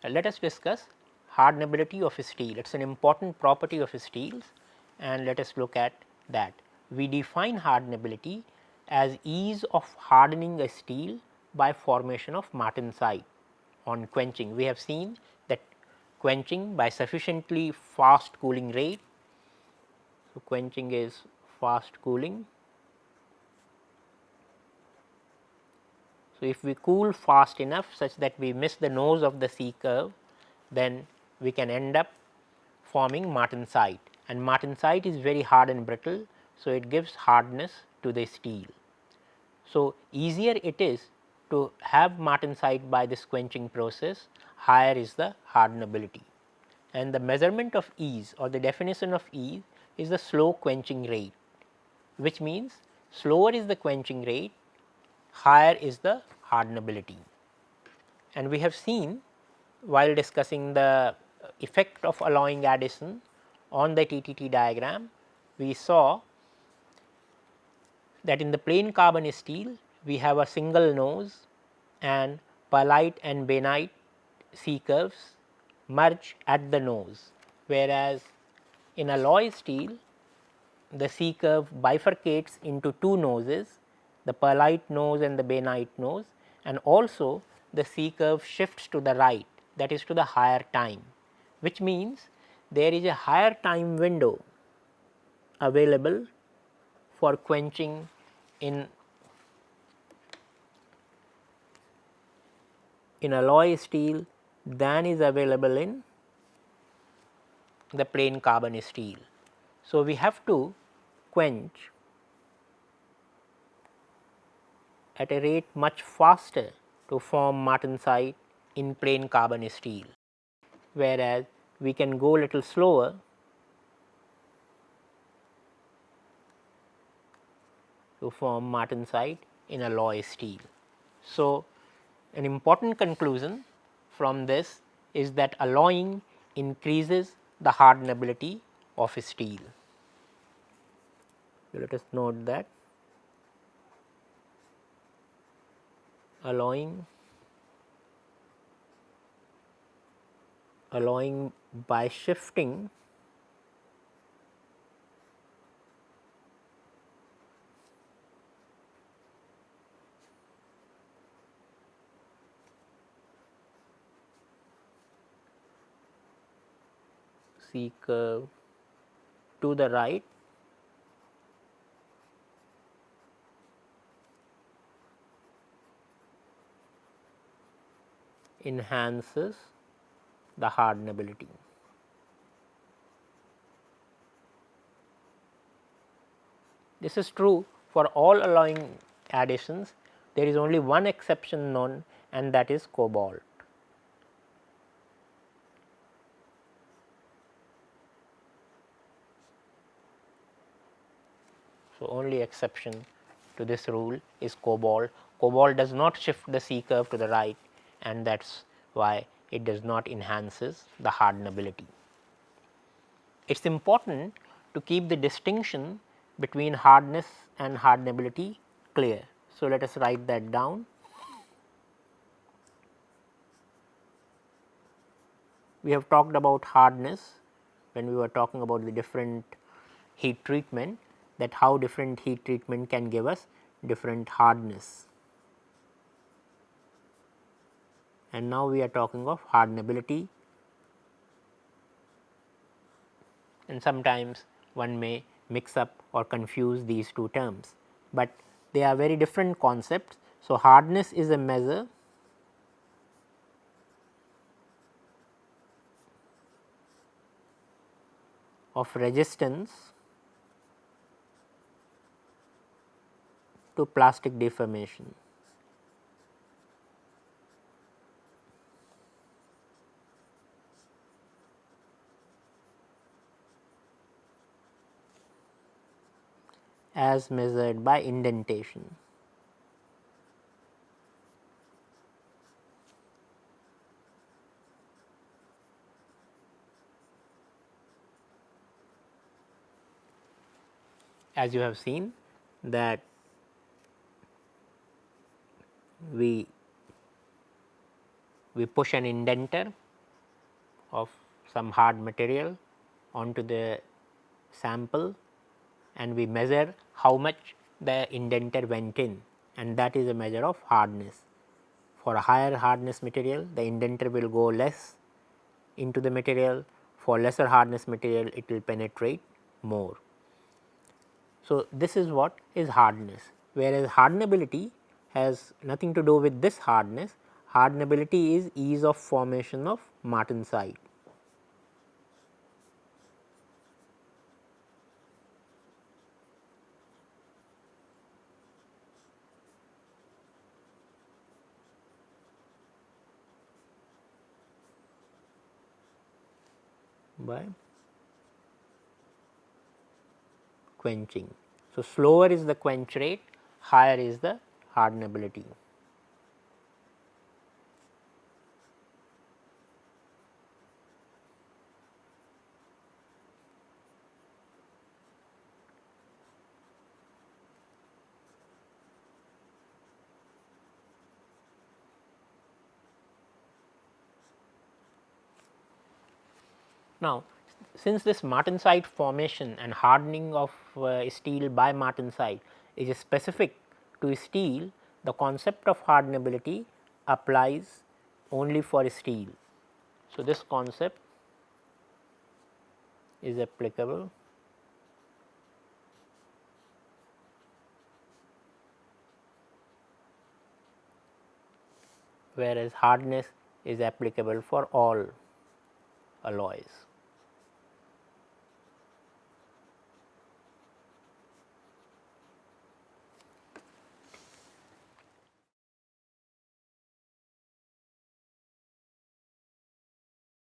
Let us discuss hardenability of steel. It is an important property of steels, and let us look at that. We define hardenability as ease of hardening a steel by formation of martensite on quenching. We have seen that quenching by sufficiently fast cooling rate. So, quenching is fast cooling. So, if we cool fast enough such that we miss the nose of the C curve, then we can end up forming martensite, and martensite is very hard and brittle. So, it gives hardness to the steel. So, easier it is to have martensite by this quenching process, higher is the hardenability, and the measurement of ease or the definition of ease is the slow quenching rate, which means slower is the quenching rate, higher is the hardenability. And we have seen while discussing the effect of alloying addition on the TTT diagram, we saw that in the plain carbon steel we have a single nose and pearlite and bainite C curves merge at the nose, whereas in alloy steel the C curve bifurcates into two noses, the pearlite nose and the bainite nose, and also the C curve shifts to the right, that is to the higher time, which means there is a higher time window available for quenching in alloy steel than is available in the plain carbon steel. So, we have to quench at a rate much faster to form martensite in plain carbon steel, whereas we can go little slower to form martensite in alloy steel. So, an important conclusion from this is that alloying increases the hardenability of steel. So, let us note that alloying by shifting C curve to the right enhances the hardenability. This is true for all alloying additions. There is only one exception known, and that is cobalt. So, only exception to this rule is cobalt. Cobalt does not shift the C curve to the right, and that is why it does not enhances the hardenability. It is important to keep the distinction between hardness and hardenability clear. So, let us write that down. We have talked about hardness when we were talking about the different heat treatment, that how different heat treatment can give us different hardness. And now we are talking of hardenability, and sometimes one may mix up or confuse these two terms, but they are very different concepts. So, hardness is a measure of resistance to plastic deformation. As measured by indentation. As you have seen that we push an indenter of some hard material onto the sample, and we measure how much the indenter went in, and that is a measure of hardness. For a higher hardness material, the indenter will go less into the material. For lesser hardness material, it will penetrate more. So, this is what is hardness, whereas hardenability has nothing to do with this hardness. Hardenability is ease of formation of martensite. By quenching. So, slower is the quench rate, higher is the hardenability. Now, since this martensite formation and hardening of steel by martensite is specific to steel, the concept of hardenability applies only for steel. So, this concept is applicable whereas hardness is applicable for all alloys.